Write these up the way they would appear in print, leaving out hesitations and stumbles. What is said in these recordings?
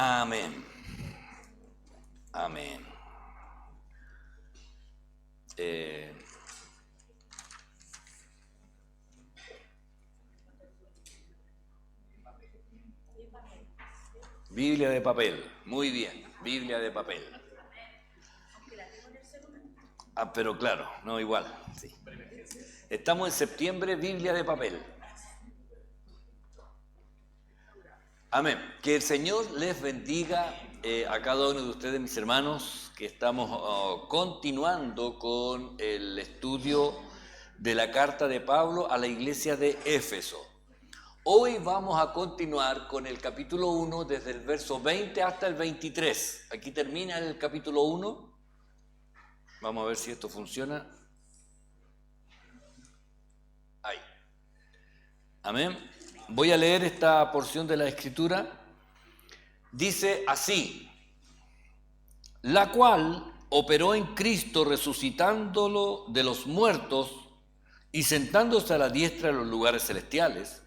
Amén. Amén. Biblia de papel. Muy bien. Biblia de papel. Pero claro, no igual. Sí. Estamos en septiembre, Biblia de papel. Amén. Que el Señor les bendiga a cada uno de ustedes, mis hermanos, que estamos continuando con el estudio de la carta de Pablo a la iglesia de Éfeso. Hoy vamos a continuar con el capítulo 1 desde el verso 20 hasta el 23. Aquí termina el capítulo 1. Vamos a ver si esto funciona. Ahí. Amén. Voy a leer esta porción de la Escritura. Dice así: la cual operó en Cristo resucitándolo de los muertos y sentándose a la diestra de los lugares celestiales,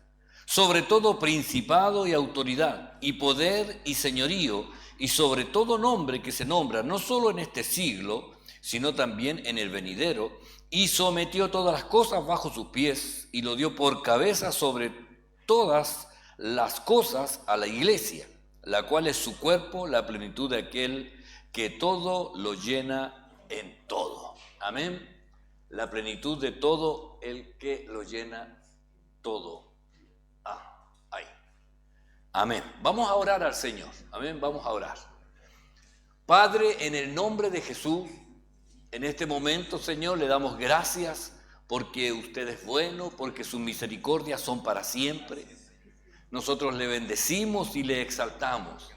sobre todo principado y autoridad, y poder y señorío, y sobre todo nombre que se nombra no solo en este siglo, sino también en el venidero, y sometió todas las cosas bajo sus pies, y lo dio por cabeza sobre todas las cosas a la iglesia, la cual es su cuerpo, la plenitud de aquel que todo lo llena en todo. Amén. La plenitud de todo el que lo llena todo. Ahí. Amén. Vamos a orar al Señor. Amén. Vamos a orar. Padre, en el nombre de Jesús, en este momento, Señor, le damos gracias porque usted es bueno, porque sus misericordias son para siempre. Nosotros le bendecimos y le exaltamos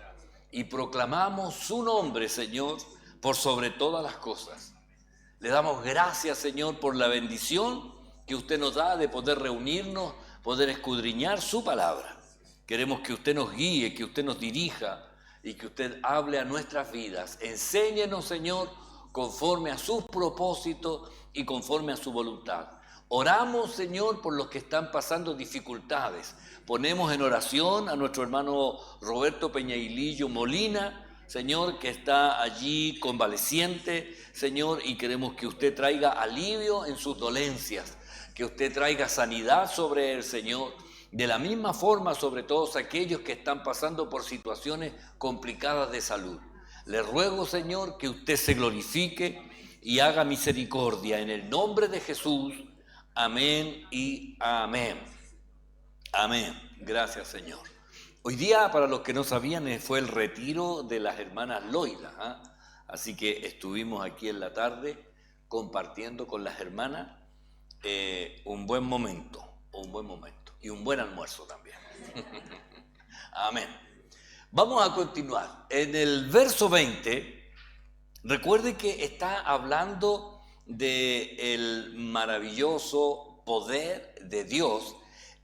y proclamamos su nombre, Señor, por sobre todas las cosas. Le damos gracias, Señor, por la bendición que usted nos da de poder reunirnos, poder escudriñar su palabra. Queremos que usted nos guíe, que usted nos dirija y que usted hable a nuestras vidas. Enséñenos, Señor, conforme a sus propósitos y conforme a su voluntad. Oramos, Señor, por los que están pasando dificultades. Ponemos en oración a nuestro hermano Roberto Peñailillo Molina, Señor, que está allí convaleciente, Señor, y queremos que usted traiga alivio en sus dolencias, que usted traiga sanidad sobre él, Señor. De la misma forma sobre todos aquellos que están pasando por situaciones complicadas de salud. Le ruego, Señor, que usted se glorifique y haga misericordia en el nombre de Jesús. Amén y amén. Amén. Gracias, Señor. Hoy día, para los que no sabían, fue el retiro de las hermanas Loida. Así que estuvimos aquí en la tarde compartiendo con las hermanas un buen momento. Y un buen almuerzo también. Amén. Vamos a continuar. En el verso 20, recuerde que está hablando del maravilloso poder de Dios,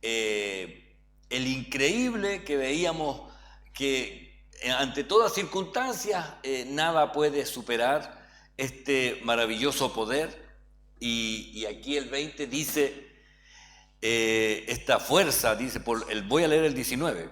el increíble que veíamos que ante todas circunstancias nada puede superar este maravilloso poder. Y aquí el 20 dice, esta fuerza, dice, voy a leer el 19,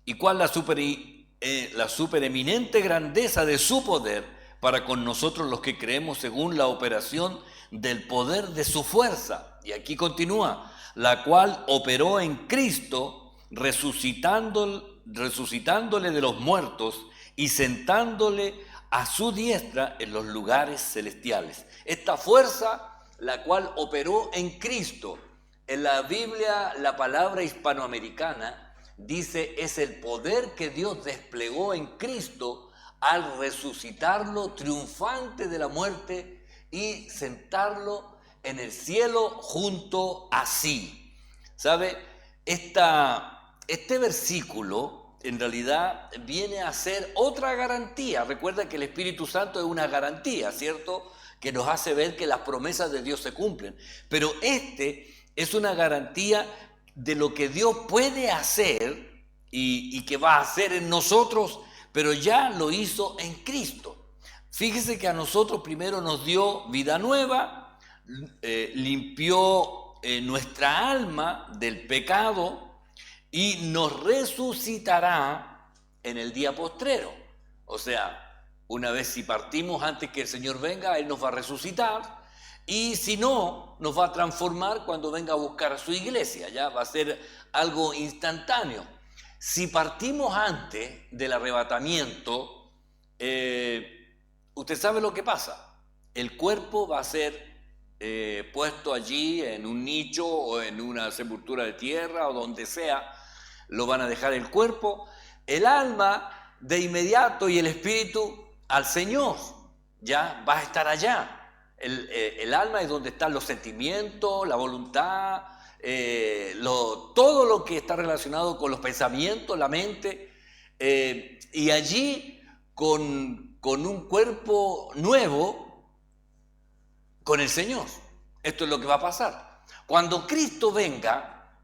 y cuál la supereminente grandeza de su poder para con nosotros los que creemos según la operación del poder de su fuerza. Y aquí continúa, la cual operó en Cristo, resucitándole de los muertos y sentándole a su diestra en los lugares celestiales. Esta fuerza, la cual operó en Cristo. En la Biblia, la palabra hispanoamericana dice, es el poder que Dios desplegó en Cristo al resucitarlo triunfante de la muerte y sentarlo en el cielo junto a sí. ¿Sabe? Este versículo en realidad viene a ser otra garantía. Recuerda que el Espíritu Santo es una garantía, ¿cierto? Que nos hace ver que las promesas de Dios se cumplen. Pero es una garantía de lo que Dios puede hacer y que va a hacer en nosotros, pero ya lo hizo en Cristo. Fíjese que a nosotros primero nos dio vida nueva, limpió nuestra alma del pecado y nos resucitará en el día postrero. O sea, una vez si partimos antes que el Señor venga, Él nos va a resucitar, y si no, nos va a transformar cuando venga a buscar a su iglesia, ya va a ser algo instantáneo. Si partimos antes del arrebatamiento, usted sabe lo que pasa. El cuerpo va a ser puesto allí en un nicho o en una sepultura de tierra o donde sea, lo van a dejar el cuerpo, el alma de inmediato y el espíritu al Señor, ya va a estar allá. El alma es donde están los sentimientos, la voluntad, todo lo que está relacionado con los pensamientos, la mente, y allí con un cuerpo nuevo, con el Señor. Esto es lo que va a pasar. Cuando Cristo venga,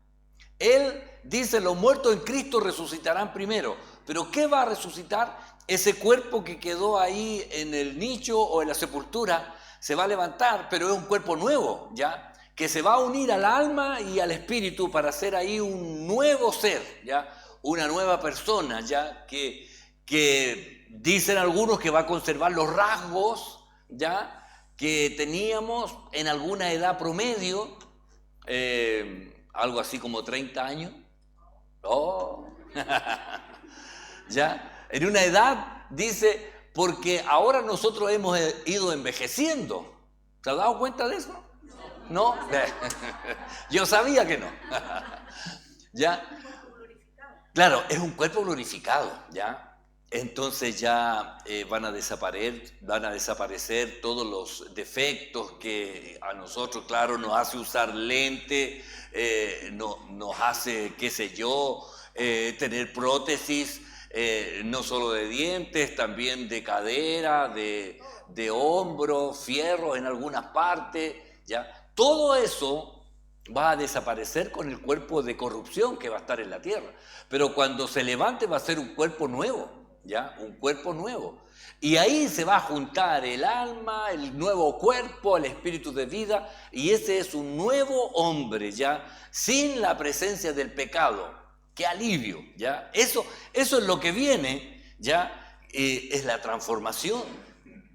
Él dice, los muertos en Cristo resucitarán primero. ¿Pero qué va a resucitar? Ese cuerpo que quedó ahí en el nicho o en la sepultura se va a levantar, pero es un cuerpo nuevo, ¿ya? Que se va a unir al alma y al espíritu para hacer ahí un nuevo ser, ¿ya? Una nueva persona, ¿ya? Que dicen algunos que va a conservar los rasgos, ¿ya? Que teníamos en alguna edad promedio, algo así como 30 años. Oh. ¿Ya? En una edad, dice, porque ahora nosotros hemos ido envejeciendo. ¿Se ha dado cuenta de eso? ¿No? Yo sabía que no. ¿Ya? Claro, es un cuerpo glorificado, ¿ya? Entonces ya van a desaparecer todos los defectos que a nosotros, claro, nos hace usar lente, nos hace, qué sé yo, tener prótesis, no solo de dientes, también de cadera, de hombro, fierros en algunas partes, ¿ya? Todo eso va a desaparecer con el cuerpo de corrupción que va a estar en la tierra. Pero cuando se levante va a ser un cuerpo nuevo, ¿ya? Un cuerpo nuevo. Y ahí se va a juntar el alma, el nuevo cuerpo, el espíritu de vida, y ese es un nuevo hombre, ¿ya? Sin la presencia del pecado. ¡Qué alivio! ¿Ya? Eso es lo que viene, ¿ya? Es la transformación.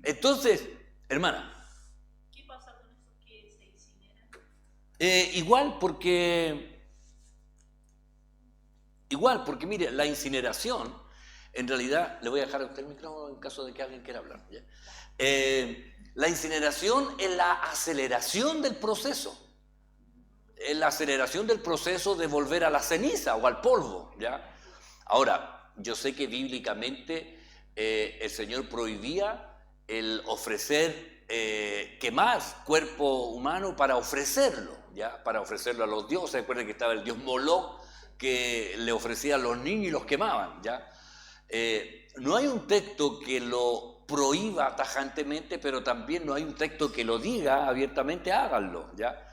Entonces, hermana. ¿Qué pasa con esos que se incineran? Igual porque mire, la incineración, en realidad, le voy a dejar a usted el micrófono en caso de que alguien quiera hablar, ¿ya? La incineración es la aceleración del proceso. Es la aceleración del proceso de volver a la ceniza o al polvo, ¿ya? Ahora, yo sé que bíblicamente el Señor prohibía el ofrecer, quemar cuerpo humano para ofrecerlo, ¿ya? Para ofrecerlo a los dioses. Recuerden que estaba el dios Moloch que le ofrecía a los niños y los quemaban, ¿ya? No hay un texto que lo prohíba tajantemente, pero también no hay un texto que lo diga abiertamente, háganlo, ¿ya?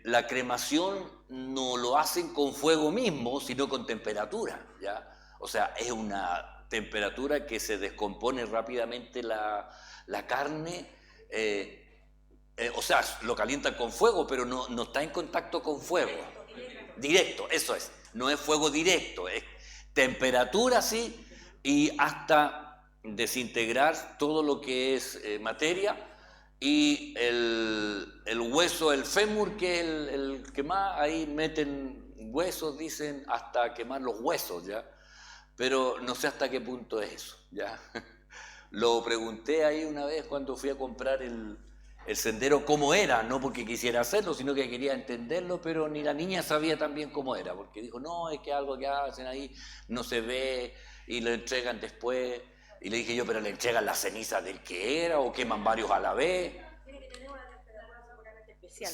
La cremación no lo hacen con fuego mismo, sino con temperatura, ¿ya? O sea, es una temperatura que se descompone rápidamente la carne, o sea, lo calientan con fuego, pero no está en contacto con fuego. Directo, eso es. No es fuego directo, es temperatura, sí, y hasta desintegrar todo lo que es materia. Y el hueso, el fémur, que es el que más, ahí meten huesos, dicen, hasta quemar los huesos, ¿ya? Pero no sé hasta qué punto es eso, ¿ya? Lo pregunté ahí una vez cuando fui a comprar el sendero cómo era, no porque quisiera hacerlo, sino que quería entenderlo, pero ni la niña sabía tan bien cómo era, porque dijo, no, es que algo que hacen ahí no se ve y lo entregan después. Y le dije yo, pero le entregan la ceniza del que era o queman varios a la vez. Tiene que tener una temperatura seguramente especial.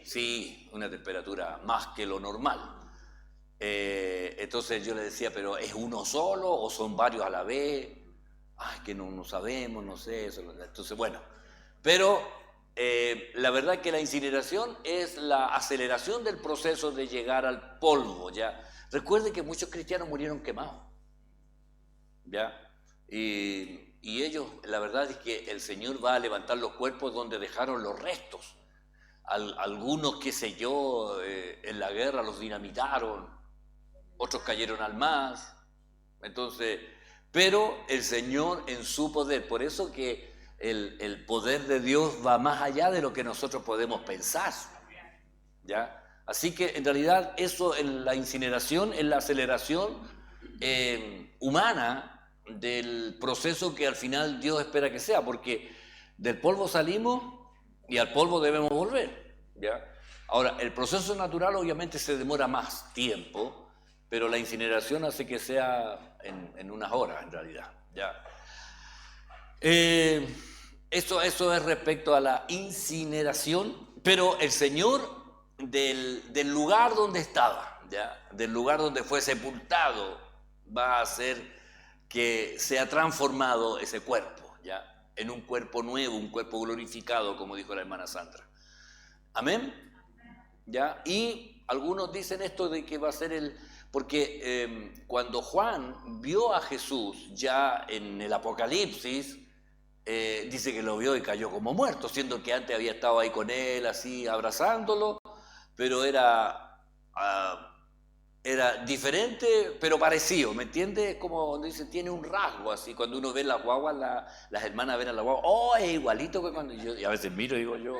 Sí, una temperatura más que lo normal. Entonces yo le decía, pero ¿es uno solo o son varios a la vez? Ay, que no sabemos, no sé. Eso. Entonces, bueno, pero la verdad es que la incineración es la aceleración del proceso de llegar al polvo, ¿ya? Recuerde que muchos cristianos murieron quemados, ¿ya? Y ellos, la verdad es que el Señor va a levantar los cuerpos donde dejaron los restos. Algunos, qué sé yo, en la guerra los dinamitaron, otros cayeron al mar, Entonces, pero el Señor en su poder, por eso que el poder de Dios va más allá de lo que nosotros podemos pensar, ¿ya? Así que en realidad eso en la incineración es la aceleración humana del proceso que al final Dios espera que sea, porque del polvo salimos y al polvo debemos volver, ¿ya? Ahora, el proceso natural obviamente se demora más tiempo, pero la incineración hace que sea en unas horas en realidad, ¿ya? Eso es respecto a la incineración, pero el Señor del lugar donde estaba, ¿ya? Del lugar donde fue sepultado, va a hacer que sea transformado ese cuerpo, ¿ya? En un cuerpo nuevo, un cuerpo glorificado, como dijo la hermana Sandra. ¿Amén? ¿Ya? Y algunos dicen esto de que va a ser porque cuando Juan vio a Jesús ya en el Apocalipsis, dice que lo vio y cayó como muerto, siendo que antes había estado ahí con él, así abrazándolo, pero era diferente, pero parecido, ¿me entiendes? Como dice, tiene un rasgo así. Cuando uno ve las guaguas, las hermanas ven a la guagua, oh, es igualito que cuando yo, y a veces miro y digo yo,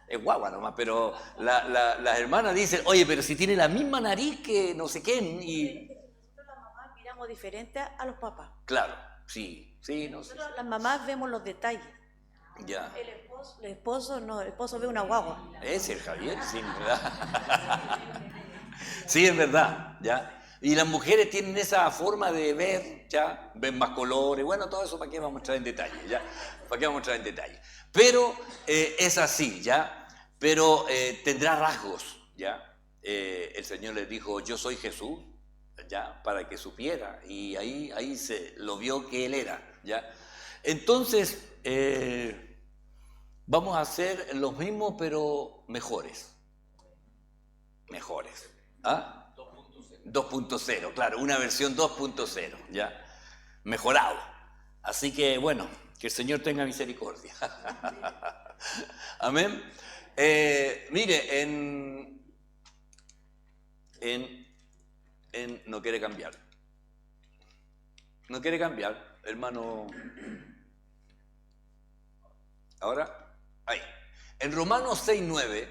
es guagua nomás, pero las hermanas dicen, oye, pero si tiene la misma nariz que no sé quién, y... Nosotros las mamás miramos diferente a los papás. Claro, sí, no sé. Nosotros las mamás vemos los detalles. Ya. El esposo ve una guagua. Es el Javier, sí, ¿verdad? Sí, es verdad, ¿ya? Y las mujeres tienen esa forma de ver, ¿ya? Ven más colores, bueno, todo eso para qué vamos a entrar en detalle, ¿ya? ¿Para qué vamos a entrar en detalle? Pero es así, ¿ya? Pero tendrá rasgos, ¿ya? El Señor les dijo, yo soy Jesús, ¿ya? Para que supiera, y ahí se lo vio que Él era, ¿ya? Entonces, vamos a hacer los mismos, pero mejores. ¿Ah? 2.0, claro, una versión 2.0, ¿ya? Mejorado. Así que, bueno, que el Señor tenga misericordia. Amén. Mire, no quiere cambiar. No quiere cambiar, hermano. Ahora, ahí. En Romanos 6:9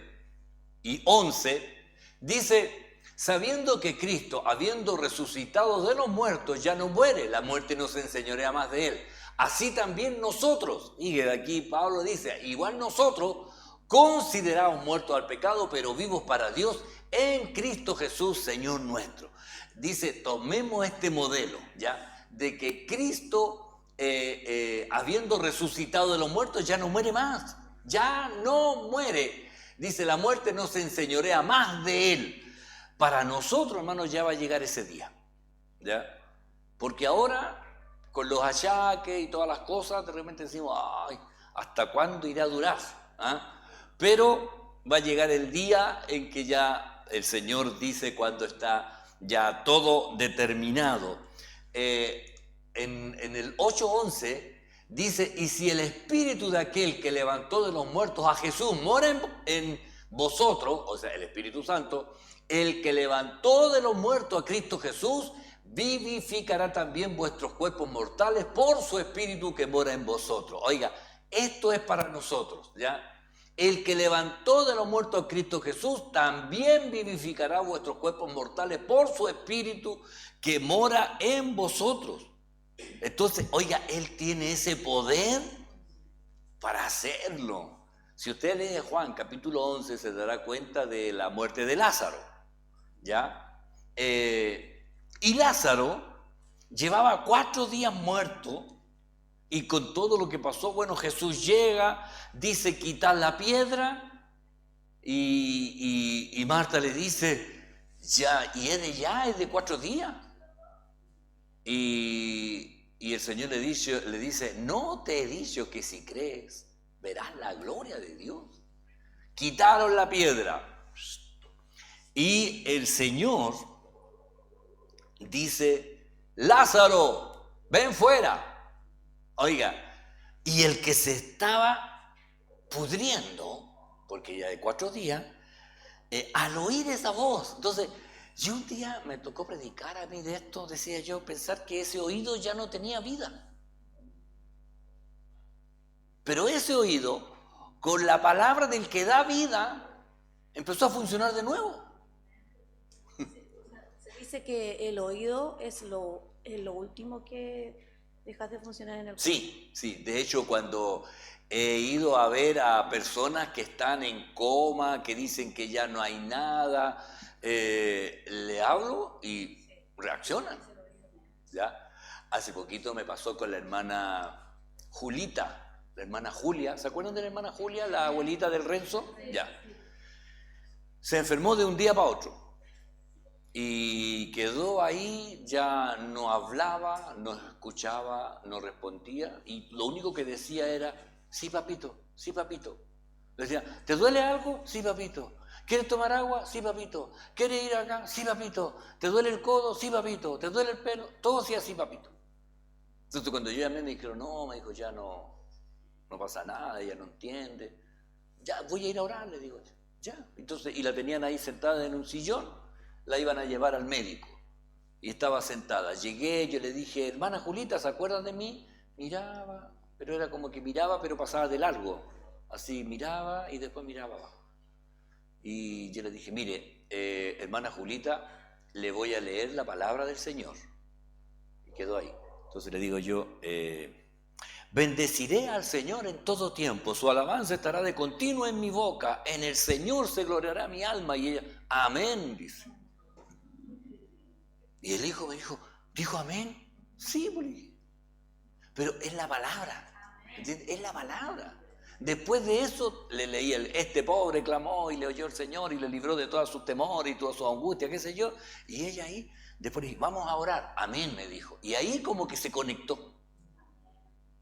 y 11 dice, sabiendo que Cristo, habiendo resucitado de los muertos, ya no muere, la muerte no se enseñorea más de él. Así también nosotros, y de aquí Pablo dice, igual nosotros, considerados muertos al pecado, pero vivos para Dios, en Cristo Jesús, Señor nuestro. Dice, tomemos este modelo, ¿ya? De que Cristo, habiendo resucitado de los muertos, ya no muere más, ya no muere. Dice, la muerte no se enseñorea más de él. Para nosotros, hermanos, ya va a llegar ese día, ¿ya? Porque ahora, con los achaques y todas las cosas, de repente decimos, ay, ¿hasta cuándo irá a durar? ¿Ah? Pero va a llegar el día en que ya el Señor dice cuando está ya todo determinado. En el 8:11 dice, y si el espíritu de aquel que levantó de los muertos a Jesús mora en vosotros, o sea, el Espíritu Santo, el que levantó de los muertos a Cristo Jesús, vivificará también vuestros cuerpos mortales por su espíritu que mora en vosotros. Oiga, esto es para nosotros, ¿ya? El que levantó de los muertos a Cristo Jesús también vivificará vuestros cuerpos mortales por su espíritu que mora en vosotros. Entonces, oiga, Él tiene ese poder para hacerlo. Si usted lee Juan capítulo 11 se dará cuenta de la muerte de Lázaro, ¿ya? Y Lázaro llevaba 4 días muerto y con todo lo que pasó, bueno, Jesús llega, dice quitar la piedra y Marta le dice, ya, y es de 4 días. Y el Señor le dice, no te he dicho que si crees verás la gloria de Dios. Quitaron la piedra y el Señor dice, Lázaro, ven fuera. Oiga, y el que se estaba pudriendo, porque ya de 4 días, al oír esa voz, entonces Y un día me tocó predicar a mí de esto, decía yo, pensar que ese oído ya no tenía vida. Pero ese oído, con la palabra del que da vida, empezó a funcionar de nuevo. Se dice que el oído es lo último que deja de funcionar en el cuerpo. Sí, sí. De hecho, cuando he ido a ver a personas que están en coma, que dicen que ya no hay nada, le hablo y reaccionan. ¿Ya? Hace poquito me pasó con la hermana Julita, la hermana Julia. ¿Se acuerdan de la hermana Julia, la abuelita del Renzo? Ya. Se enfermó de un día para otro. Y quedó ahí, ya no hablaba, no escuchaba, no respondía. Y lo único que decía era, sí, papito, sí, papito. Le decía, ¿te duele algo? Sí, papito. ¿Quieres tomar agua? Sí, papito. ¿Quieres ir acá? Sí, papito. ¿Te duele el codo? Sí, papito. ¿Te duele el pelo? Todo sí, así, papito. Entonces cuando yo llamé me dijeron, no, me dijo, ya no pasa nada, ella no entiende. Ya, voy a ir a orar, le digo, ya. Entonces, y la tenían ahí sentada en un sillón, la iban a llevar al médico. Y estaba sentada. Llegué, yo le dije, hermana Julita, ¿se acuerdan de mí? Miraba, pero era como que miraba, pero pasaba de largo. Así miraba y después miraba abajo. Y yo le dije, mire, hermana Julita, le voy a leer la palabra del Señor. Y quedó ahí. Entonces le digo yo, bendeciré al Señor en todo tiempo, su alabanza estará de continuo en mi boca, en el Señor se gloriará mi alma. Y ella, amén, dice. Y el hijo me dijo amén. Sí, pero es la palabra, ¿entiendes? Es la palabra. Después de eso le leí, este pobre clamó y le oyó el Señor y le libró de todos sus temores y toda su angustia, qué sé yo. Y ella ahí, después dije, vamos a orar. Amén, me dijo. Y ahí como que se conectó.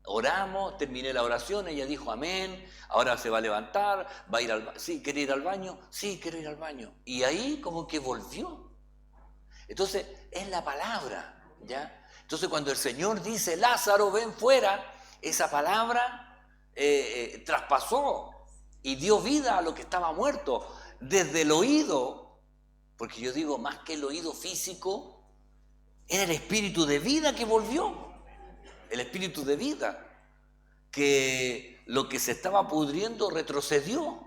Oramos, terminé la oración, ella dijo amén, ahora se va a levantar, va a ir al baño. Sí, ¿quiere ir al baño? Sí, quiero ir al baño. Y ahí como que volvió. Entonces, es la palabra, ¿ya? Entonces, cuando el Señor dice, Lázaro, ven fuera, esa palabra traspasó y dio vida a lo que estaba muerto. Desde el oído, porque yo digo, más que el oído físico, era el espíritu de vida que volvió. El espíritu de vida, que lo que se estaba pudriendo retrocedió.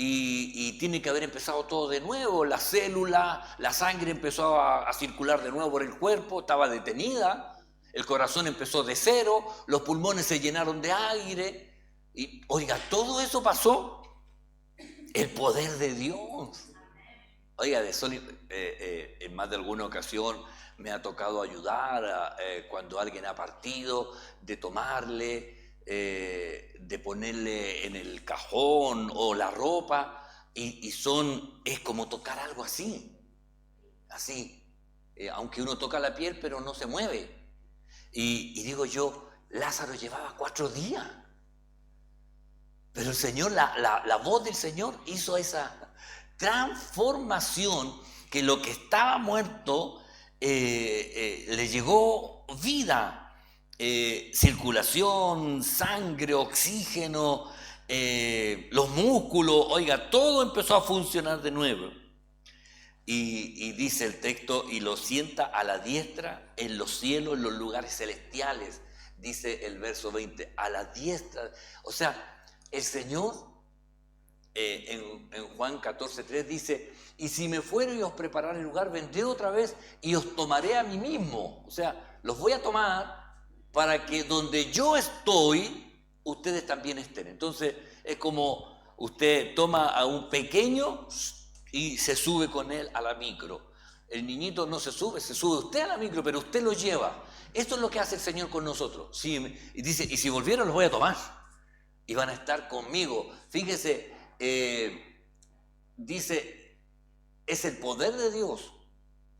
Y tiene que haber empezado todo de nuevo, la célula, la sangre empezó a circular de nuevo por el cuerpo, estaba detenida, el corazón empezó de cero, los pulmones se llenaron de aire, y oiga, todo eso pasó, el poder de Dios. Oiga, en más de alguna ocasión me ha tocado ayudar cuando alguien ha partido, de tomarle, de ponerle en el cajón o la ropa, es como tocar algo así, aunque uno toca la piel pero no se mueve. Y digo yo, Lázaro llevaba 4 días, pero el Señor, la voz del Señor hizo esa transformación, que lo que estaba muerto le llegó vida. Circulación, sangre, oxígeno, los músculos, oiga, todo empezó a funcionar de nuevo. Y dice el texto, y lo sienta a la diestra en los cielos, en los lugares celestiales, dice el verso 20, a la diestra. O sea, el Señor en Juan 14:3 dice, y si me fuero y os prepararé el lugar, vendré otra vez y os tomaré a mí mismo. O sea, los voy a tomar para que donde yo estoy, ustedes también estén. Entonces, es como usted toma a un pequeño y se sube con él a la micro. El niñito no se sube usted a la micro, pero usted lo lleva. Esto es lo que hace el Señor con nosotros. Sí, y dice, y si volvieron los voy a tomar. Y van a estar conmigo. Fíjese, dice, es el poder de Dios.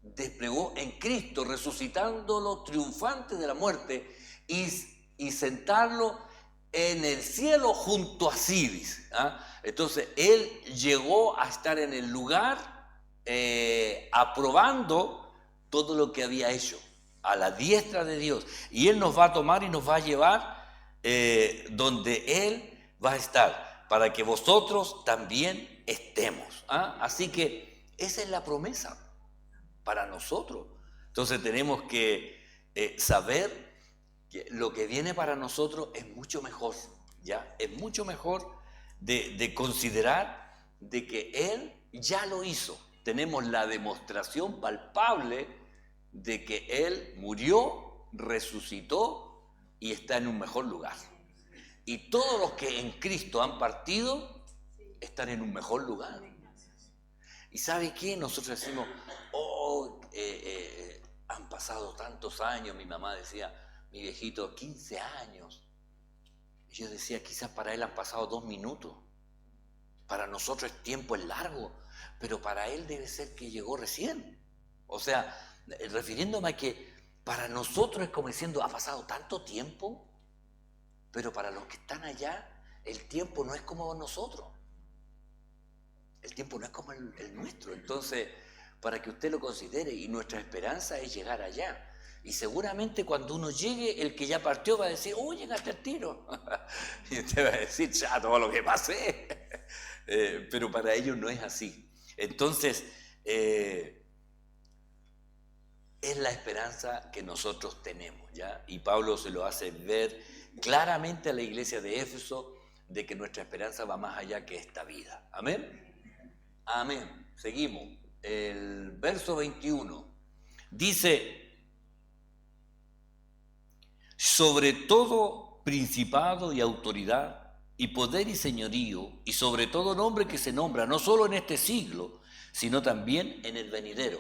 Desplegó en Cristo, resucitándolo triunfante de la muerte y sentarlo en el cielo junto a Sidis. Entonces, Él llegó a estar en el lugar aprobando todo lo que había hecho, a la diestra de Dios. Y Él nos va a tomar y nos va a llevar donde Él va a estar, para que vosotros también estemos. Así que esa es la promesa. para nosotros. Entonces tenemos que saber que lo que viene para nosotros es mucho mejor, ¿ya? Es mucho mejor de considerar de que Él ya lo hizo. Tenemos la demostración palpable de que Él murió, resucitó y está en un mejor lugar. Y todos los que en Cristo han partido están en un mejor lugar. ¿Y sabe qué? Nosotros decimos, han pasado tantos años. Mi mamá decía, mi viejito, 15 años. Y yo decía, quizás para él han pasado 2 minutos. Para nosotros el tiempo es largo, pero para él debe ser que llegó recién. O sea, refiriéndome a que para nosotros es como diciendo, ha pasado tanto tiempo, pero para los que están allá, el tiempo no es como nosotros. El tiempo no es como el nuestro. Entonces, para que usted lo considere, y nuestra esperanza es llegar allá. Y seguramente cuando uno llegue, el que ya partió va a decir, llegaste al tiro. Y usted va a decir, ya, todo lo que pasé. Pero para ellos no es así. Entonces, es la esperanza que nosotros tenemos, ¿ya? Y Pablo se lo hace ver claramente a la iglesia de Éfeso, de que nuestra esperanza va más allá que esta vida. ¿Amén? Amén. Seguimos. El verso 21 dice, sobre todo principado y autoridad y poder y señorío, y sobre todo nombre que se nombra, no solo en este siglo, sino también en el venidero.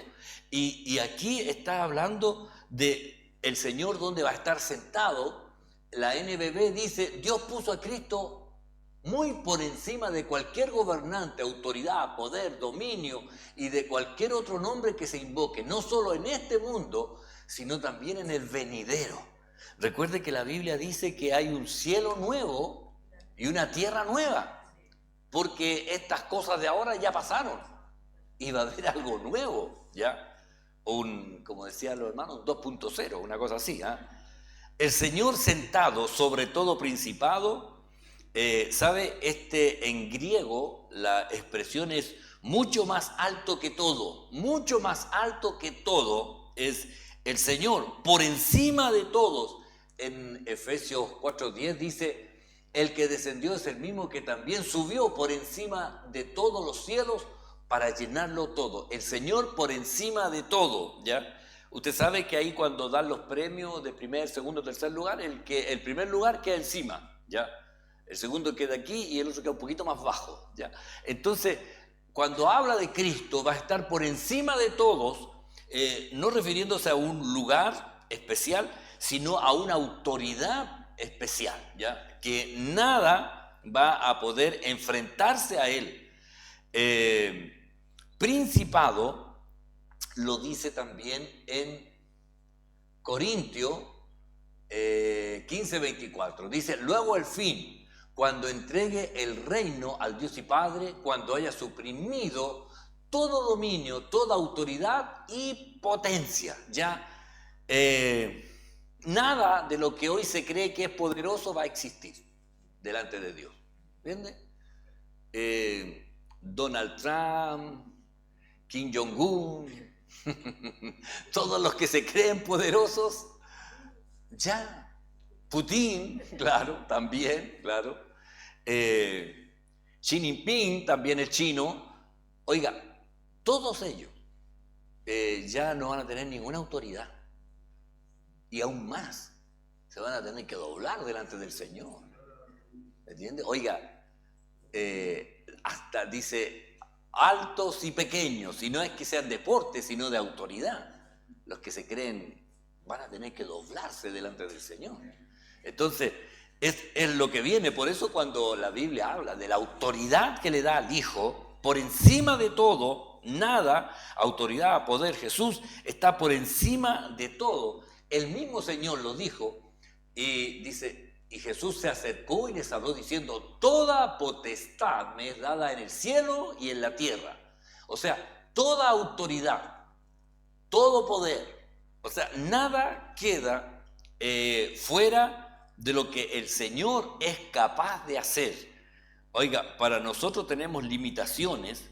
Y aquí está hablando de el Señor donde va a estar sentado. La NBB dice, Dios puso a Cristo muy por encima de cualquier gobernante, autoridad, poder, dominio y de cualquier otro nombre que se invoque, no solo en este mundo, sino también en el venidero. Recuerde que la Biblia dice que hay un cielo nuevo y una tierra nueva, porque estas cosas de ahora ya pasaron y va a haber algo nuevo, ¿ya? Como decían los hermanos, 2.0, una cosa así, ¿eh? El Señor sentado sobre todo principado. ¿Sabe? En griego la expresión es mucho más alto que todo, mucho más alto que todo es el Señor, por encima de todos. En Efesios 4:10 dice, el que descendió es el mismo que también subió por encima de todos los cielos para llenarlo todo. El Señor por encima de todo, ¿ya? Usted sabe que ahí cuando dan los premios de primer, segundo, tercer lugar, el primer lugar queda encima, ¿ya? El segundo queda aquí y el otro queda un poquito más bajo, ¿ya? Entonces, cuando habla de Cristo, va a estar por encima de todos, no refiriéndose a un lugar especial, sino a una autoridad especial, ¿ya? Que nada va a poder enfrentarse a él. Principado lo dice también en Corintios 15:24. Dice, luego el fin, cuando entregue el reino al Dios y Padre, cuando haya suprimido todo dominio, toda autoridad y potencia, ¿ya? Nada de lo que hoy se cree que es poderoso va a existir delante de Dios. ¿Entiende? Donald Trump, Kim Jong-un, todos los que se creen poderosos, ya. Putin, claro, también, claro. Xi Jinping, también el chino. Oiga, todos ellos ya no van a tener ninguna autoridad. Y aún más, se van a tener que doblar delante del Señor. ¿Entiende? Oiga, hasta dice altos y pequeños, y no es que sean deportes, sino de autoridad. Los que se creen van a tener que doblarse delante del Señor. Entonces, es lo que viene. Por eso cuando la Biblia habla de la autoridad que le da al Hijo, por encima de todo, nada, autoridad, poder, Jesús está por encima de todo. El mismo Señor lo dijo y dice, y Jesús se acercó y les habló diciendo, toda potestad me es dada en el cielo y en la tierra. O sea, toda autoridad, todo poder, o sea, nada queda fuera de lo que el Señor es capaz de hacer. Oiga, para nosotros tenemos limitaciones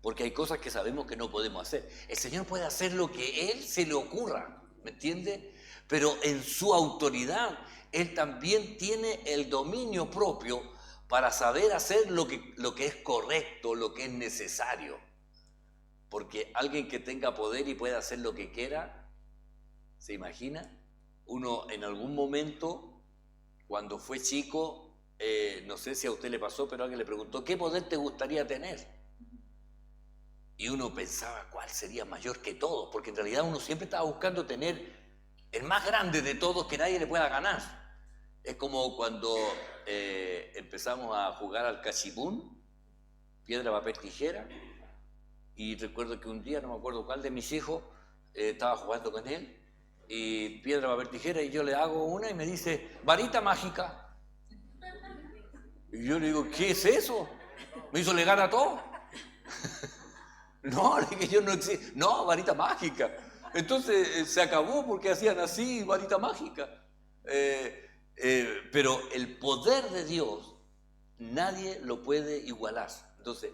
porque hay cosas que sabemos que no podemos hacer. El Señor puede hacer lo que Él se le ocurra, ¿me entiende? Pero en su autoridad, Él también tiene el dominio propio para saber hacer lo que es correcto, lo que es necesario. Porque alguien que tenga poder y pueda hacer lo que quiera, ¿se imagina? Uno en algún momento, cuando fue chico, no sé si a usted le pasó, pero alguien le preguntó, ¿qué poder te gustaría tener? Y uno pensaba, ¿cuál sería mayor que todos? Porque en realidad uno siempre estaba buscando tener el más grande de todos que nadie le pueda ganar. Es como cuando empezamos a jugar al cachipún, piedra, papel, tijera, y recuerdo que un día, no me acuerdo cuál de mis hijos, estaba jugando con él, y piedra, papel, tijera, y yo le hago una y me dice, varita mágica. Y yo le digo, ¿qué es eso? Me hizo, le gana todo. No, le dije, yo no existe. No, varita mágica. Entonces se acabó porque hacían así, varita mágica. Pero el poder de Dios, nadie lo puede igualar. Entonces,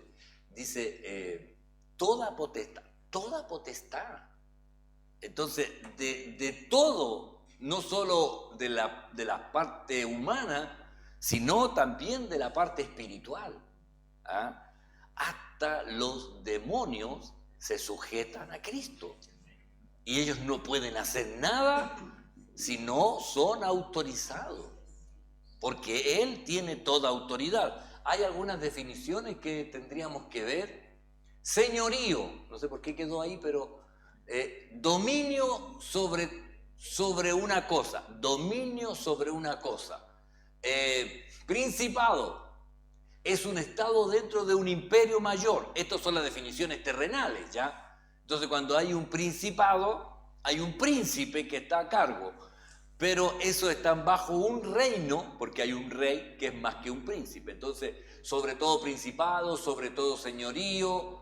dice, toda potestad. Entonces, de todo, no solo de la parte humana, sino también de la parte espiritual. ¿Ah? Hasta los demonios se sujetan a Cristo. Y ellos no pueden hacer nada si no son autorizados. Porque Él tiene toda autoridad. Hay algunas definiciones que tendríamos que ver. Señorío, no sé por qué quedó ahí, pero dominio sobre una cosa. Dominio sobre una cosa. Principado. Es un estado dentro de un imperio mayor. Estas son las definiciones terrenales, ¿ya? Entonces, cuando hay un principado, hay un príncipe que está a cargo. Pero eso están bajo un reino, porque hay un rey que es más que un príncipe. Entonces, sobre todo principado, sobre todo señorío,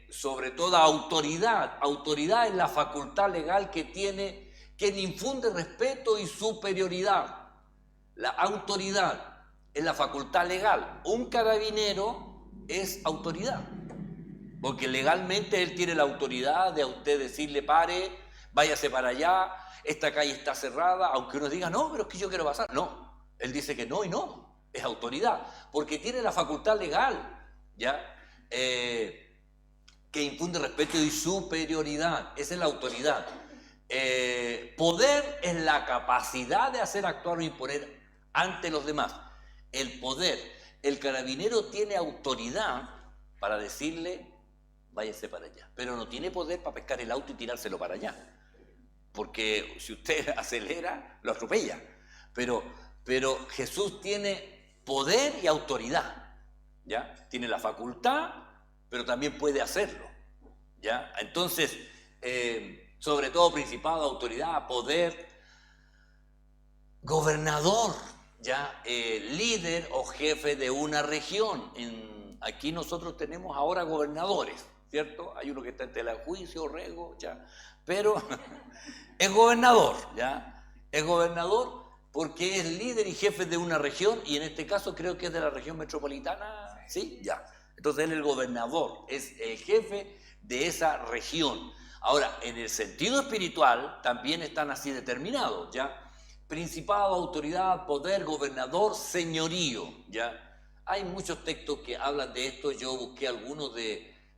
sobre toda autoridad. Autoridad es la facultad legal que tiene quien infunde respeto y superioridad. La autoridad es la facultad legal. Un carabinero es autoridad, porque legalmente él tiene la autoridad de a usted decirle pare, váyase para allá, esta calle está cerrada, aunque uno diga no, pero es que yo quiero pasar. No, él dice que no y no, es autoridad, porque tiene la facultad legal, ¿ya? Que infunde respeto y superioridad, esa es la autoridad. Poder es la capacidad de hacer actuar o imponer ante los demás. El poder, el carabinero tiene autoridad para decirle váyase para allá, pero no tiene poder para pescar el auto y tirárselo para allá, porque si usted acelera lo atropella. Pero Jesús tiene poder y autoridad, ¿ya? Tiene la facultad, pero también puede hacerlo, ¿ya? Entonces, sobre todo principado, autoridad, poder, gobernador, ¿ya? Líder o jefe de una región. Aquí nosotros tenemos ahora gobernadores, ¿cierto? Hay uno que está en tela de juicio, Rego, ¿ya? Pero es gobernador, ¿ya? Es gobernador porque es líder y jefe de una región, y en este caso creo que es de la región metropolitana, ¿sí? Ya. Entonces él es el gobernador, es el jefe de esa región. Ahora, en el sentido espiritual también están así determinados, ¿ya? Principado, autoridad, poder, gobernador, señorío, ¿ya? Hay muchos textos que hablan de esto. Yo busqué algunos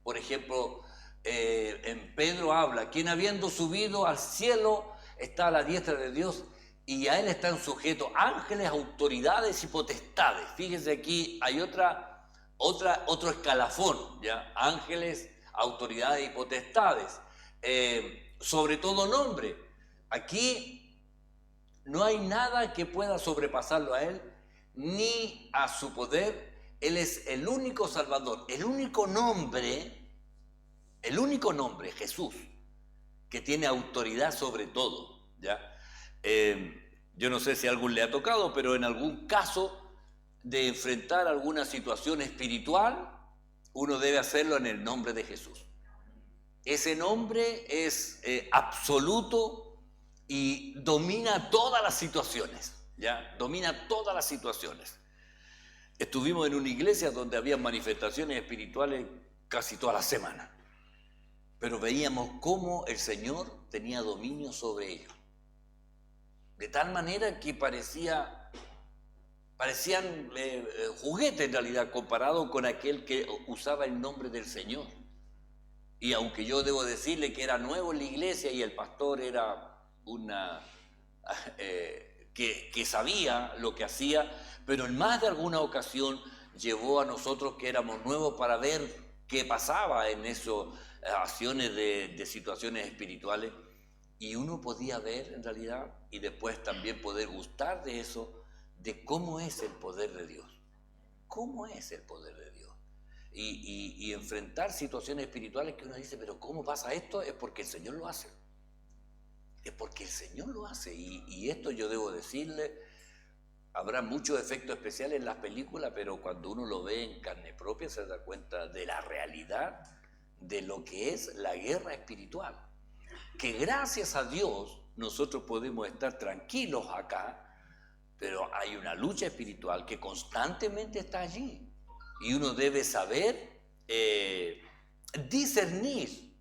por ejemplo, en Pedro habla, quien habiendo subido al cielo está a la diestra de Dios y a él están sujetos ángeles, autoridades y potestades. Fíjense aquí, hay otro escalafón, ¿ya? Ángeles, autoridades y potestades. Sobre todo nombre. Aquí no hay nada que pueda sobrepasarlo a él, ni a su poder. Él es el único Salvador, el único nombre, Jesús, que tiene autoridad sobre todo, ¿ya? Yo no sé si a algún le ha tocado, pero en algún caso de enfrentar alguna situación espiritual, uno debe hacerlo en el nombre de Jesús. Ese nombre es absoluto y domina todas las situaciones, ¿ya? Domina todas las situaciones. Estuvimos en una iglesia donde había manifestaciones espirituales casi toda la semana. Pero veíamos cómo el Señor tenía dominio sobre ellos. De tal manera que parecían juguetes en realidad comparado con aquel que usaba el nombre del Señor. Y aunque yo debo decirle que era nuevo en la iglesia y el pastor era que sabía lo que hacía, pero en más de alguna ocasión llevó a nosotros que éramos nuevos para ver qué pasaba en esas acciones de situaciones espirituales. Y uno podía ver en realidad y después también poder gustar de eso, de cómo es el poder de Dios. ¿Cómo es el poder de Dios? Y enfrentar situaciones espirituales que uno dice, pero ¿cómo pasa esto? Es porque el Señor lo hace. Es porque el Señor lo hace. Y esto yo debo decirle, habrá muchos efectos especiales en las películas, pero cuando uno lo ve en carne propia se da cuenta de la realidad de lo que es la guerra espiritual. Que gracias a Dios nosotros podemos estar tranquilos acá, pero hay una lucha espiritual que constantemente está allí. Y uno debe saber discernir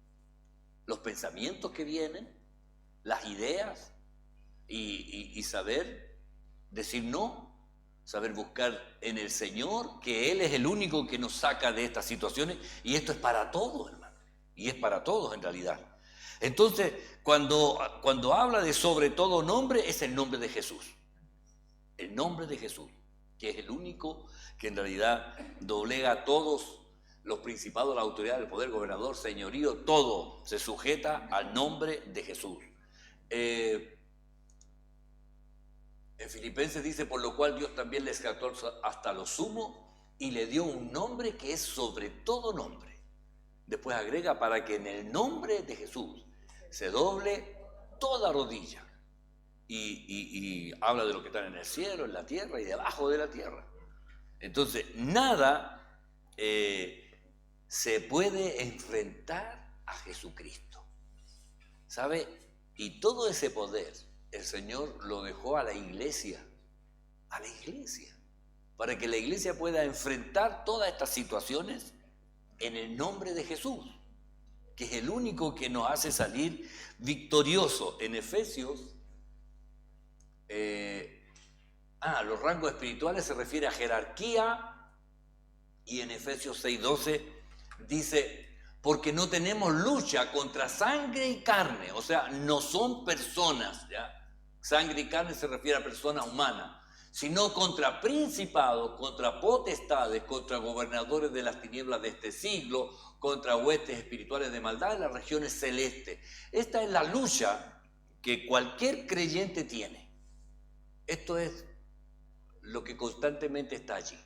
los pensamientos que vienen, las ideas, y saber decir no, saber buscar en el Señor, que Él es el único que nos saca de estas situaciones, y esto es para todos, hermano, y es para todos en realidad. Entonces, cuando habla de sobre todo nombre, es el nombre de Jesús. El nombre de Jesús, que es el único que en realidad doblega a todos los principados, la autoridad, el poder, gobernador, señorío, todo se sujeta al nombre de Jesús. En Filipenses dice, por lo cual Dios también le exaltó hasta lo sumo y le dio un nombre que es sobre todo nombre. Después agrega, para que en el nombre de Jesús se doble toda rodilla. Y habla de lo que están en el cielo, en la tierra y debajo de la tierra. Entonces, nada se puede enfrentar a Jesucristo. ¿Sabe? Y todo ese poder el Señor lo dejó a la iglesia, para que la iglesia pueda enfrentar todas estas situaciones en el nombre de Jesús, que es el único que nos hace salir victorioso. En Efesios, los rangos espirituales se refiere a jerarquía, y en Efesios 6:12 dice, porque no tenemos lucha contra sangre y carne, o sea, no son personas, ¿ya? Sangre y carne se refiere a personas humanas, sino contra principados, contra potestades, contra gobernadores de las tinieblas de este siglo, contra huestes espirituales de maldad en las regiones celestes. Esta es la lucha que cualquier creyente tiene. Esto es lo que constantemente está allí.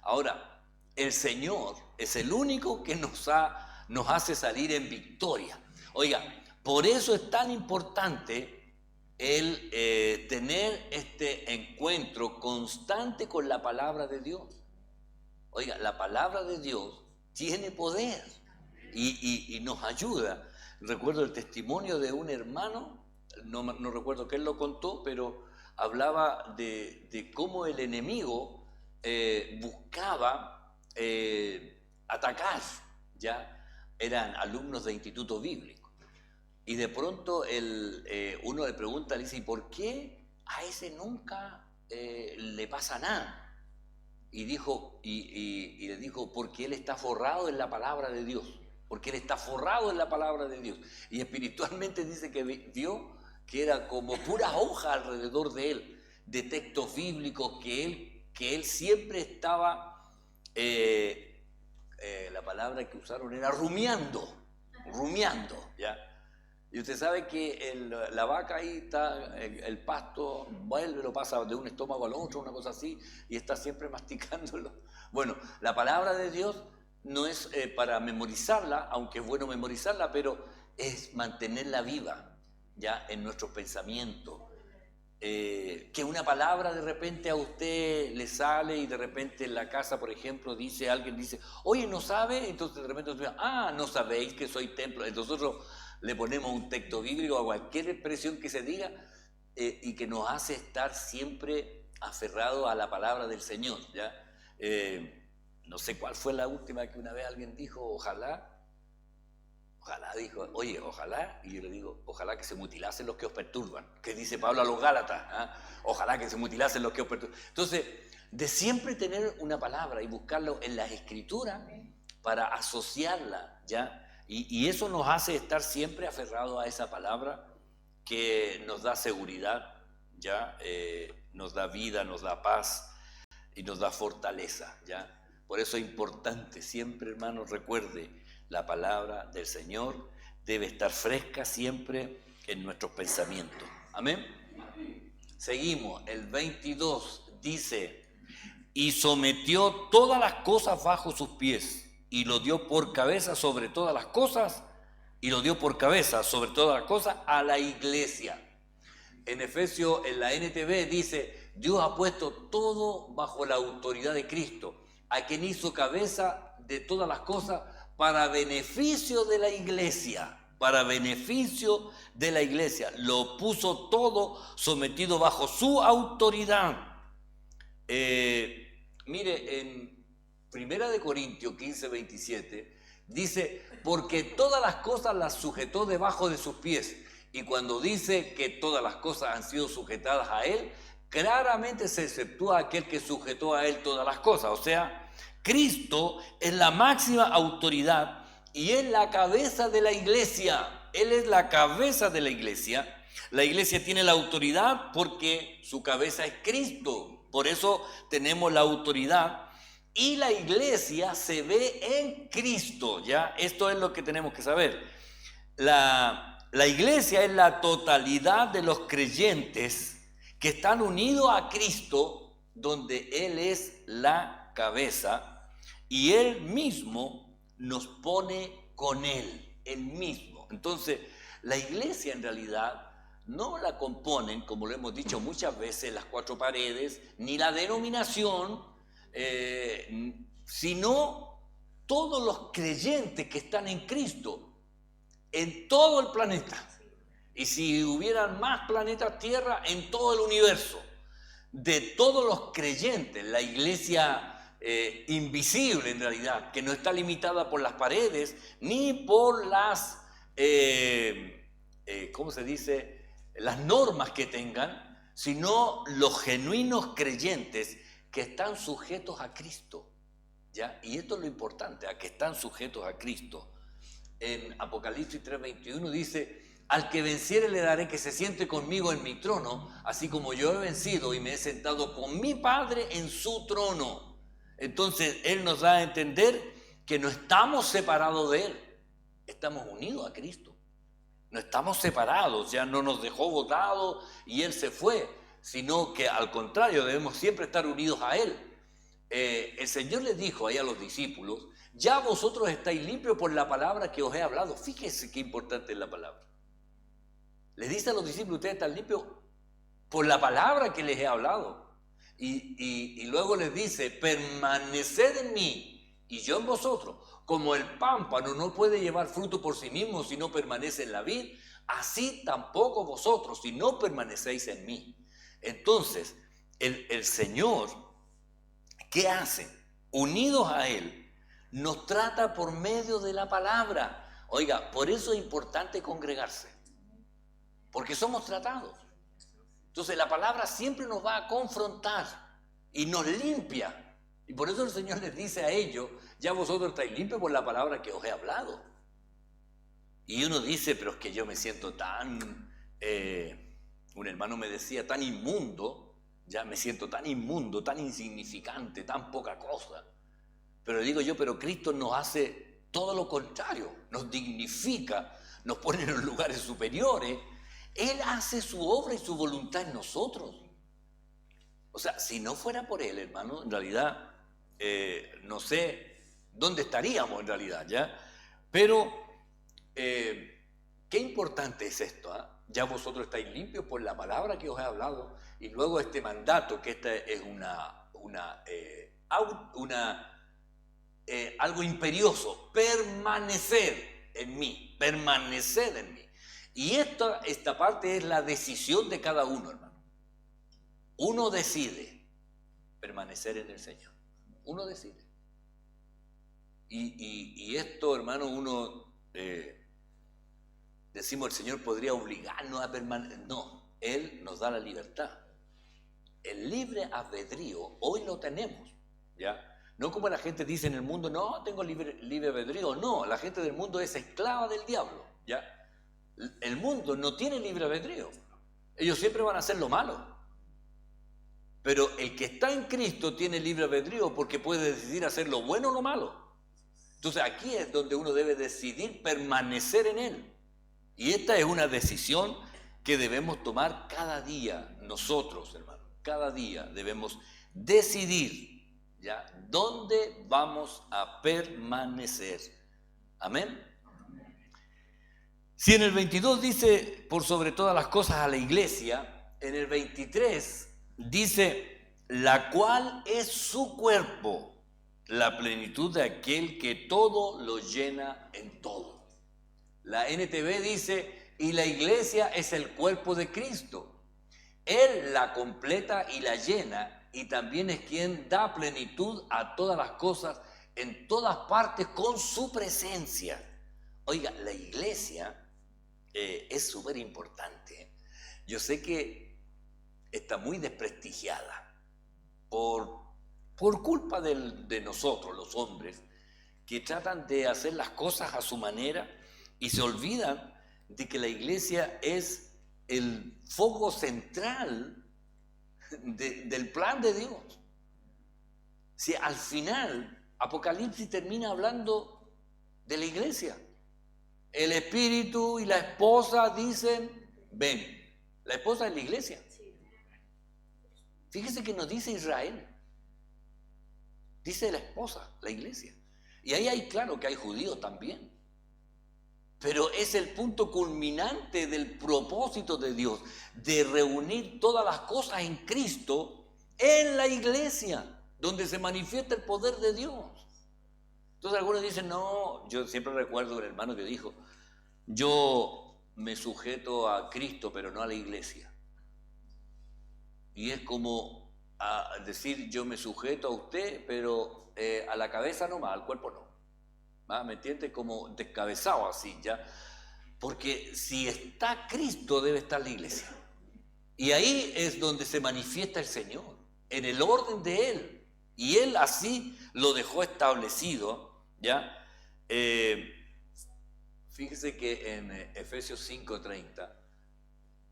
Ahora, el Señor es el único que nos hace salir en victoria. Oiga, por eso es tan importante el tener este encuentro constante con la palabra de Dios. Oiga, la palabra de Dios tiene poder y nos ayuda. Recuerdo el testimonio de un hermano, no recuerdo quién lo contó, pero hablaba de cómo el enemigo buscaba atacar, ¿ya? Eran alumnos de instituto bíblico. Y de pronto uno le pregunta, le dice, ¿y por qué a ese nunca le pasa nada? Y le dijo, porque él está forrado en la palabra de Dios. Porque él está forrado en la palabra de Dios. Y espiritualmente dice que vio que era como puras hojas alrededor de él, de textos bíblicos que él siempre estaba, la palabra que usaron era rumiando, ¿ya? Y usted sabe que la vaca ahí está, el pasto vuelve, lo pasa de un estómago al otro, una cosa así, y está siempre masticándolo. Bueno, la palabra de Dios no es para memorizarla, aunque es bueno memorizarla, pero es mantenerla viva, ya, en nuestros pensamientos. Que una palabra de repente a usted le sale y de repente en la casa, por ejemplo, alguien dice, oye, ¿no sabe? Entonces de repente usted dice, no sabéis que soy templo. Entonces nosotros le ponemos un texto bíblico a cualquier expresión que se diga y que nos hace estar siempre aferrados a la palabra del Señor, ¿ya? no sé cuál fue la última que una vez alguien dijo, ojalá dijo, oye, ojalá, y yo le digo, ojalá que se mutilasen los que os perturban, que dice Pablo a los Gálatas, ojalá que se mutilasen los que os perturban. Entonces, de siempre tener una palabra y buscarlo en las Escrituras para asociarla, ¿ya? Y eso nos hace estar siempre aferrados a esa palabra que nos da seguridad, ¿ya? Nos da vida, nos da paz y nos da fortaleza, ¿ya? Por eso es importante, siempre, hermanos, recuerde, la palabra del Señor debe estar fresca siempre en nuestros pensamientos. Amén. Seguimos, el 22 dice, y sometió todas las cosas bajo sus pies, y lo dio por cabeza sobre todas las cosas, a la iglesia. En Efesios, en la NTV dice, Dios ha puesto todo bajo la autoridad de Cristo, a quien hizo cabeza de todas las cosas para beneficio de la iglesia. Lo puso todo sometido bajo su autoridad. Mire, en 1 Corintios 15, 27, dice, porque todas las cosas las sujetó debajo de sus pies. Y cuando dice que todas las cosas han sido sujetadas a él, claramente se exceptúa aquel que sujetó a él todas las cosas. O sea, Cristo es la máxima autoridad y es la cabeza de la iglesia. Él es la cabeza de la iglesia. La iglesia tiene la autoridad porque su cabeza es Cristo. Por eso tenemos la autoridad. Y la iglesia se ve en Cristo, ¿ya? Esto es lo que tenemos que saber. La iglesia es la totalidad de los creyentes que están unidos a Cristo, donde Él es la cabeza, y Él mismo nos pone con Él mismo. Entonces, la iglesia en realidad no la componen, como lo hemos dicho muchas veces, las cuatro paredes, ni la denominación, sino todos los creyentes que están en Cristo, en todo el planeta. Y si hubieran más planetas Tierra, en todo el universo, de todos los creyentes, la iglesia invisible en realidad, que no está limitada por las paredes, ni por las, ¿cómo se dice?, las normas que tengan, sino los genuinos creyentes que están sujetos a Cristo, ¿ya? Y esto es lo importante, a que están sujetos a Cristo. En Apocalipsis 3:21 dice, al que venciere le daré que se siente conmigo en mi trono, así como yo he vencido y me he sentado con mi Padre en su trono. Entonces, Él nos da a entender que no estamos separados de Él, estamos unidos a Cristo. No estamos separados, ya no nos dejó botados y Él se fue, sino que al contrario, debemos siempre estar unidos a Él. El Señor les dijo ahí a los discípulos, ya vosotros estáis limpios por la palabra que os he hablado. Fíjese qué importante es la palabra. Les dice a los discípulos, ustedes están limpios por la palabra que les he hablado. Y luego les dice, permaneced en mí y yo en vosotros. Como el pámpano no puede llevar fruto por sí mismo si no permanece en la vid, así tampoco vosotros si no permanecéis en mí. Entonces, el Señor, ¿qué hace? Unidos a Él, nos trata por medio de la palabra. Oiga, por eso es importante congregarse, porque somos tratados. Entonces la palabra siempre nos va a confrontar y nos limpia. Y por eso el Señor les dice a ellos, ya vosotros estáis limpios por la palabra que os he hablado. Y uno dice, pero es que yo me siento tan, un hermano me decía, tan inmundo, ya me siento tan inmundo, tan insignificante, tan poca cosa. Pero digo yo, pero Cristo nos hace todo lo contrario, nos dignifica, nos pone en los lugares superiores. Él hace su obra y su voluntad en nosotros. O sea, si no fuera por Él, hermano, en realidad, no sé dónde estaríamos en realidad, ¿ya? Pero, qué importante es esto, ¿eh? Ya vosotros estáis limpios por la palabra que os he hablado. Y luego este mandato, que esta es algo imperioso, permanecer en mí, permanecer en mí. Y esta parte es la decisión de cada uno, hermano. Uno decide permanecer en el Señor. Uno decide. Y esto, hermano, uno decimos, el Señor podría obligarnos a permanecer. No, Él nos da la libertad. El libre albedrío, hoy lo tenemos, ¿ya? No como la gente dice en el mundo, no, tengo libre albedrío. No, la gente del mundo es esclava del diablo, ¿ya? El mundo no tiene libre albedrío. Ellos siempre van a hacer lo malo. Pero el que está en Cristo tiene libre albedrío porque puede decidir hacer lo bueno o lo malo. Entonces aquí es donde uno debe decidir permanecer en Él. Y esta es una decisión que debemos tomar cada día nosotros, hermano. Cada día debemos decidir, ¿ya?, dónde vamos a permanecer. Amén. Si en el 22 dice por sobre todas las cosas a la iglesia, en el 23 dice la cual es su cuerpo, la plenitud de aquel que todo lo llena en todo. La NTV dice, y la iglesia es el cuerpo de Cristo. Él la completa y la llena, y también es quien da plenitud a todas las cosas en todas partes con su presencia. Oiga, la iglesia es súper importante. Yo sé que está muy desprestigiada por culpa de nosotros, los hombres, que tratan de hacer las cosas a su manera y se olvidan de que la iglesia es el foco central del plan de Dios. Si al final Apocalipsis termina hablando de la iglesia, el espíritu y la esposa dicen, ven. La esposa es la iglesia. Fíjese que no dice Israel, dice la esposa, la iglesia. Y ahí hay, claro que hay judíos también, pero es el punto culminante del propósito de Dios, de reunir todas las cosas en Cristo, en la iglesia, donde se manifiesta el poder de Dios. Entonces algunos dicen, no, yo siempre recuerdo el hermano que dijo, yo me sujeto a Cristo, pero no a la iglesia. Y es como a decir, yo me sujeto a usted, pero a la cabeza nomás, al cuerpo no. ¿Ah? ¿Me entiendes? Como descabezado así, ¿ya? Porque si está Cristo, debe estar la iglesia. Y ahí es donde se manifiesta el Señor, en el orden de Él. Y Él así lo dejó establecido, ¿ya? Fíjese que en Efesios 5:30,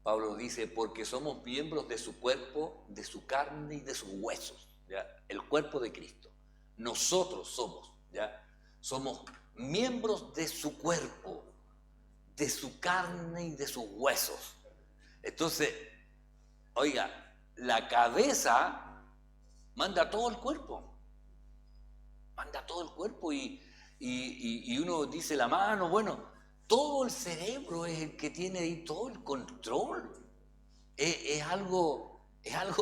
Pablo dice, porque somos miembros de su cuerpo, de su carne y de sus huesos, ¿ya? El cuerpo de Cristo. Nosotros somos, ¿ya? Somos miembros de su cuerpo, de su carne y de sus huesos. Entonces, oiga, la cabeza manda todo el cuerpo. Manda todo el cuerpo y uno dice la mano, bueno, todo el cerebro es el que tiene ahí todo el control. Es algo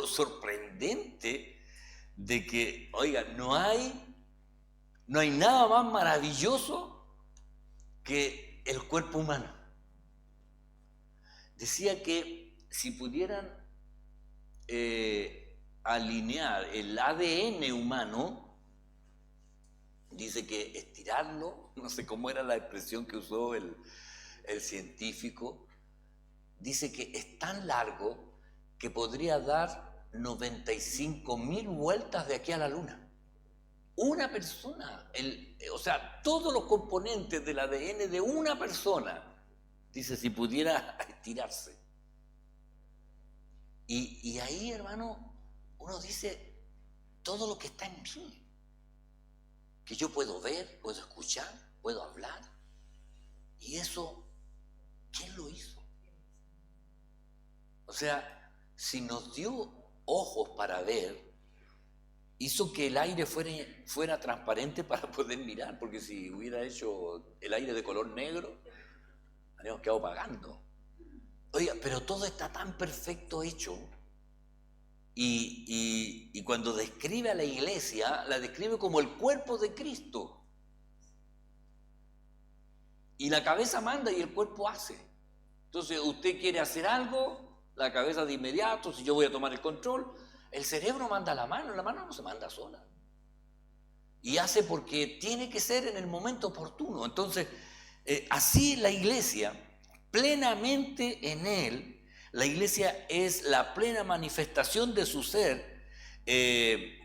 sorprendente de que, oiga, no hay nada más maravilloso que el cuerpo humano. Decía que si pudieran alinear el ADN humano, dice que estirarlo, no sé cómo era la expresión que usó el científico, dice que es tan largo que podría dar 95.000 vueltas de aquí a la luna. Una persona, o sea, todos los componentes del ADN de una persona, dice, si pudiera estirarse. Y ahí, hermano, uno dice, todo lo que está en mí, que yo puedo ver, puedo escuchar, puedo hablar, y eso, ¿quién lo hizo? O sea, si nos dio ojos para ver, hizo que el aire fuera transparente para poder mirar, porque si hubiera hecho el aire de color negro, habríamos quedado pagando. Oiga, pero todo está tan perfecto hecho, y cuando describe a la iglesia, la describe como el cuerpo de Cristo. Y la cabeza manda y el cuerpo hace. Entonces, usted quiere hacer algo, la cabeza de inmediato, si yo voy a tomar el control, el cerebro manda la mano no se manda sola. Y hace porque tiene que ser en el momento oportuno. Entonces, así la iglesia, plenamente en Él, la iglesia es la plena manifestación de su ser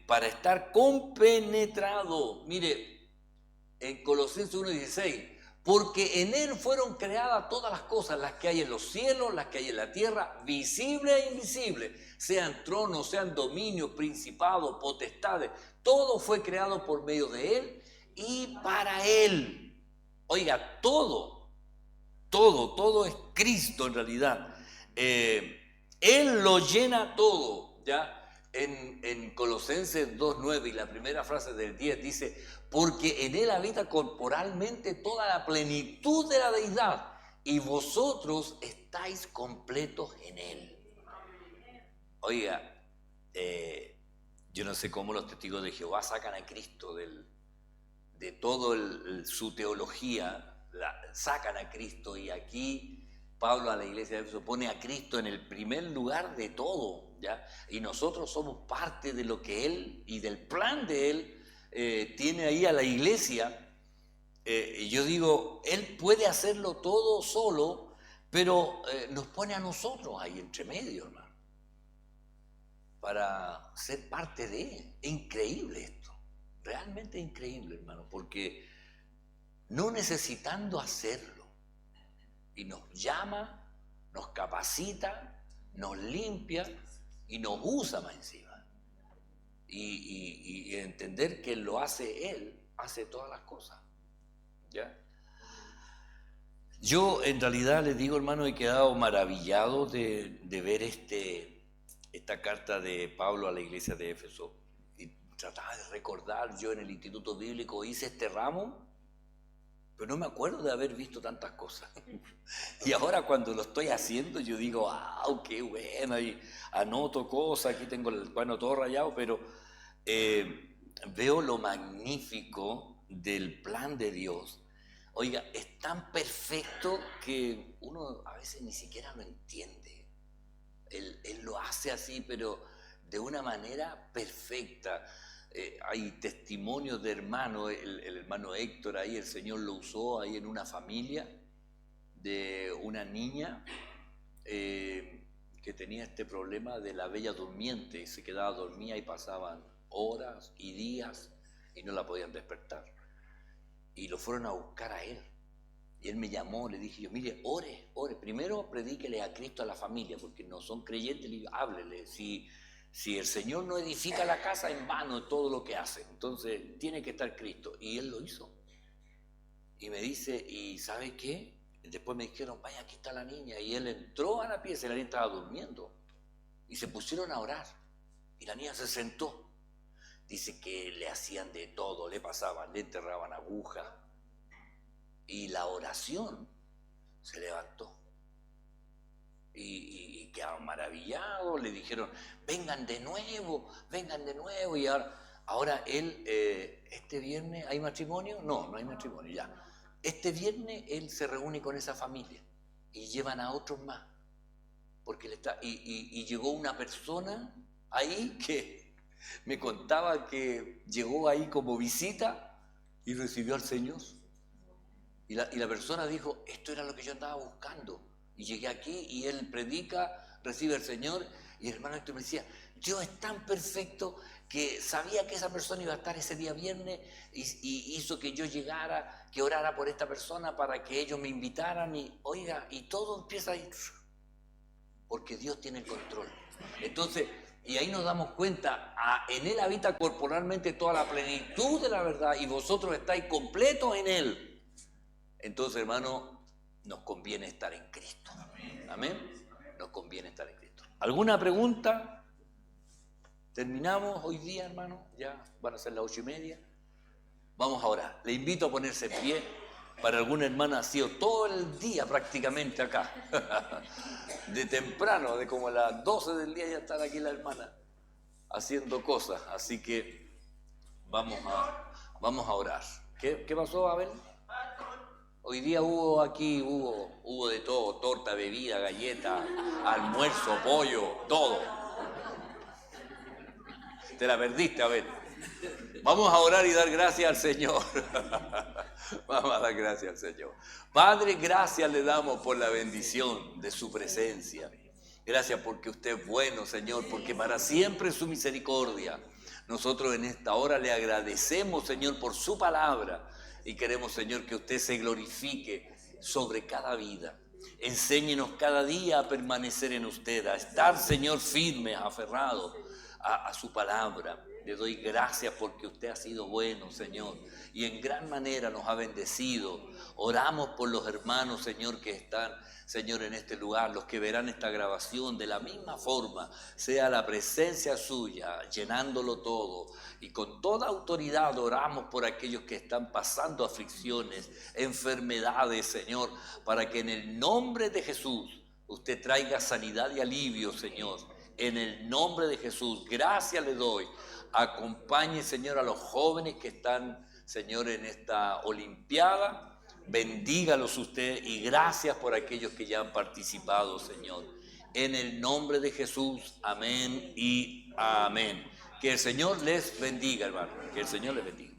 para estar compenetrado. Mire, en Colosenses 1:16, porque en Él fueron creadas todas las cosas, las que hay en los cielos, las que hay en la tierra, visibles e invisibles, sean tronos, sean dominios, principados, potestades, todo fue creado por medio de Él y para Él. Oiga, todo es Cristo en realidad. Él lo llena todo, ¿ya? En Colosenses 2:9 y la primera frase del 10 dice, porque en Él habita corporalmente toda la plenitud de la deidad y vosotros estáis completos en Él. Oiga, yo no sé cómo los testigos de Jehová sacan a Cristo de todo su teología, sacan a Cristo, y aquí Pablo a la iglesia de Éfeso pone a Cristo en el primer lugar de todo, ¿ya? Y nosotros somos parte de lo que Él y del plan de Él tiene ahí a la iglesia. Yo digo, Él puede hacerlo todo solo, pero nos pone a nosotros ahí entre medio, hermano, para ser parte de Él. Es increíble esto, realmente increíble, hermano, porque no necesitando hacerlo, y nos llama, nos capacita, nos limpia y nos usa más encima. Y entender que lo hace Él, hace todas las cosas, ¿ya? Yo en realidad les digo, hermano, he quedado maravillado de ver esta carta de Pablo a la iglesia de Éfeso. Y trataba de recordar, yo en el instituto bíblico hice este ramo, pero no me acuerdo de haber visto tantas cosas. Y ahora cuando lo estoy haciendo, yo digo, ¡wow, qué bueno! Y anoto cosas, aquí tengo el cuaderno todo rayado, pero veo lo magnífico del plan de Dios. Oiga, es tan perfecto que uno a veces ni siquiera lo entiende. Él lo hace así, pero de una manera perfecta. Hay testimonios de hermanos, el hermano Héctor ahí, el Señor lo usó ahí en una familia de una niña que tenía este problema de la bella durmiente, y se quedaba dormida y pasaban horas y días y no la podían despertar. Y lo fueron a buscar a él. Y él me llamó, le dije yo, mire, ore, primero predíquele a Cristo a la familia, porque no son creyentes, le digo, háblele, si el Señor no edifica la casa, en vano es todo lo que hace, entonces tiene que estar Cristo. Y él lo hizo. Y me dice, ¿y sabe qué? Después me dijeron, vaya, aquí está la niña. Y él entró a la pieza y la niña estaba durmiendo. Y se pusieron a orar. Y la niña se sentó. Dice que le hacían de todo, le pasaban, le enterraban agujas. Y la oración se levantó. Y quedaron maravillados, le dijeron, vengan de nuevo. Y ahora él, este viernes, ¿hay matrimonio? No hay matrimonio, ya. Este viernes él se reúne con esa familia y llevan a otros más. Porque y llegó una persona ahí que me contaba que llegó ahí como visita y recibió al Señor. Y la persona dijo, esto era lo que yo andaba buscando. Y llegué aquí y él predica, recibe al Señor. Y el hermano Héctor me decía, Dios es tan perfecto que sabía que esa persona iba a estar ese día viernes y hizo que yo llegara, que orara por esta persona para que ellos me invitaran. Y oiga, y todo empieza a ir, porque Dios tiene el control. Entonces, y ahí nos damos cuenta, en Él habita corporalmente toda la plenitud de la verdad y vosotros estáis completos en Él. Entonces, hermano, nos conviene estar en Cristo. Amén. Nos conviene estar en Cristo. ¿Alguna pregunta? Terminamos hoy día, hermano. Ya van a ser las 8:30. Vamos a orar. Le invito a ponerse en pie. Para alguna hermana ha sido todo el día prácticamente acá. De temprano, de como a las 12 del día ya están aquí la hermana haciendo cosas. Así que vamos a orar. ¿Qué pasó, Abel? Hoy día hubo de todo, torta, bebida, galleta, almuerzo, pollo, todo. Te la perdiste, Abel. Vamos a orar y dar gracias al Señor. Vamos a dar gracias al Señor. Padre, gracias le damos por la bendición de su presencia. Gracias porque usted es bueno, Señor, porque para siempre es su misericordia. Nosotros en esta hora le agradecemos, Señor, por su palabra y queremos, Señor, que usted se glorifique sobre cada vida. Enséñenos cada día a permanecer en usted, a estar, Señor, firmes, aferrados a su palabra. Le doy gracias porque usted ha sido bueno, Señor, y en gran manera nos ha bendecido. Oramos por los hermanos, Señor, que están, Señor, en este lugar, los que verán esta grabación. De la misma forma, sea la presencia suya llenándolo todo. Y con toda autoridad oramos por aquellos que están pasando aflicciones, enfermedades, Señor, para que en el nombre de Jesús usted traiga sanidad y alivio, Señor. En el nombre de Jesús, gracias le doy. Acompañe, Señor, a los jóvenes que están, Señor, en esta olimpiada. Bendígalos usted y gracias por aquellos que ya han participado, Señor. En el nombre de Jesús, amén y amén. Que el Señor les bendiga, hermano. Que el Señor les bendiga.